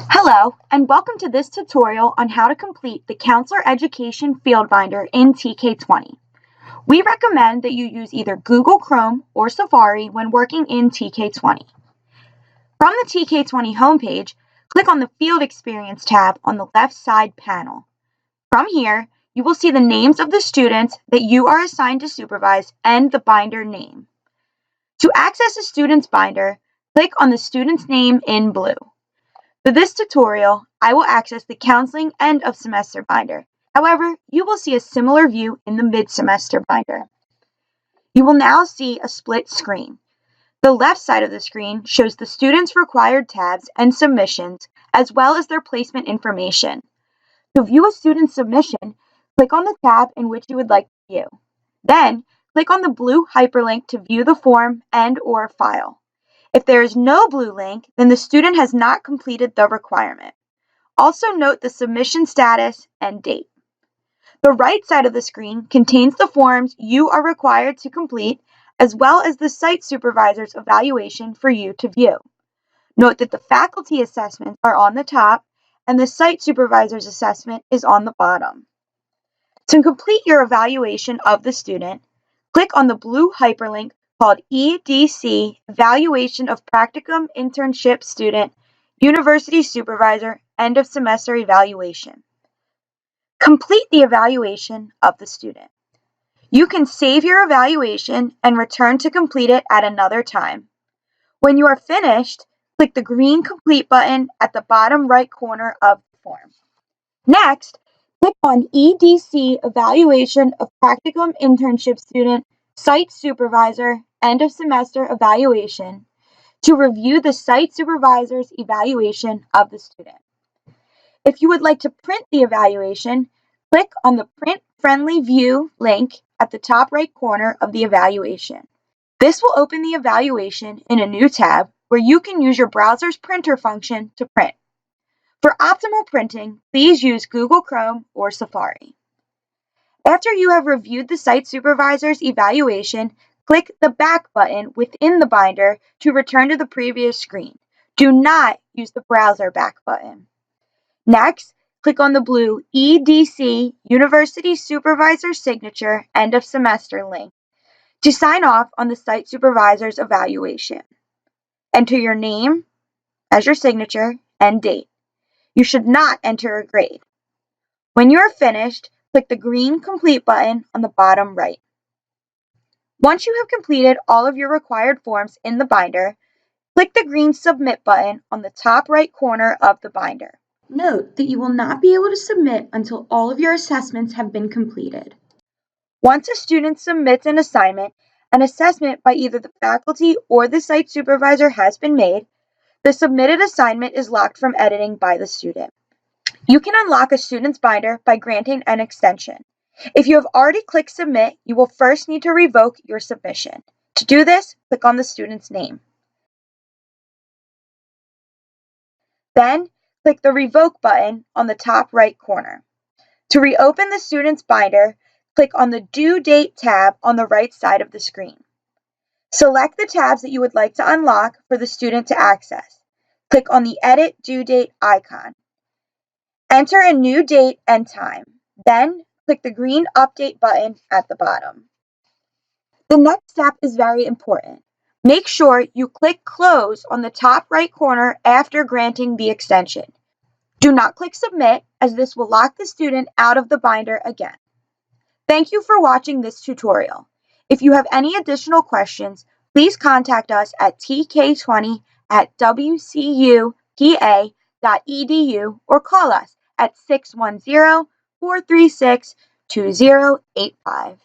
Hello, and welcome to this tutorial on how to complete the Counselor Education Field Binder in TK20. We recommend that you use either Google Chrome or Safari when working in TK20. From the TK20 homepage, click on the Field Experience tab on the left side panel. From here, you will see the names of the students that you are assigned to supervise and the binder name. To access a student's binder, click on the student's name in blue. For this tutorial, I will access the Counseling End of Semester binder. However, you will see a similar view in the Mid-Semester binder. You will now see a split screen. The left side of the screen shows the students' required tabs and submissions, as well as their placement information. To view a student's submission, click on the tab in which you would like to view. Then, click on the blue hyperlink to view the form and/or file. If there is no blue link, then the student has not completed the requirement. Also note the submission status and date. The right side of the screen contains the forms you are required to complete, as well as the site supervisor's evaluation for you to view. Note that the faculty assessments are on the top and the site supervisor's assessment is on the bottom. To complete your evaluation of the student, click on the blue hyperlink called EDC Evaluation of Practicum Internship Student, University Supervisor, End of Semester Evaluation. Complete the evaluation of the student. You can save your evaluation and return to complete it at another time. When you are finished, click the green Complete button at the bottom right corner of the form. Next, click on EDC Evaluation of Practicum Internship Student, Site Supervisor, End of Semester Evaluation to review the site supervisor's evaluation of the student. If you would like to print the evaluation, click on the Print Friendly View link at the top right corner of the evaluation. This will open the evaluation in a new tab where you can use your browser's printer function to print. For optimal printing, please use Google Chrome or Safari. After you have reviewed the site supervisor's evaluation, click the Back button within the binder to return to the previous screen. Do not use the Browser Back button. Next, click on the blue EDC University Supervisor Signature End of Semester link to sign off on the site supervisor's evaluation. Enter your name as your signature and date. You should not enter a grade. When you are finished, click the green Complete button on the bottom right. Once you have completed all of your required forms in the binder, click the green Submit button on the top right corner of the binder. Note that you will not be able to submit until all of your assessments have been completed. Once a student submits an assignment, an assessment by either the faculty or the site supervisor has been made, the submitted assignment is locked from editing by the student. You can unlock a student's binder by granting an extension. If you have already clicked Submit, you will first need to revoke your submission. To do this, click on the student's name. Then, click the Revoke button on the top right corner. To reopen the student's binder, click on the Due Date tab on the right side of the screen. Select the tabs that you would like to unlock for the student to access. Click on the Edit Due Date icon. Enter a new date and time. Then, click the green Update button at the bottom. The next step is very important. Make sure you click Close on the top right corner after granting the extension. Do not click Submit, as this will lock the student out of the binder again. Thank you for watching this tutorial. If you have any additional questions, please contact us at tk20@wcupa.edu or call us at 610-436-2085.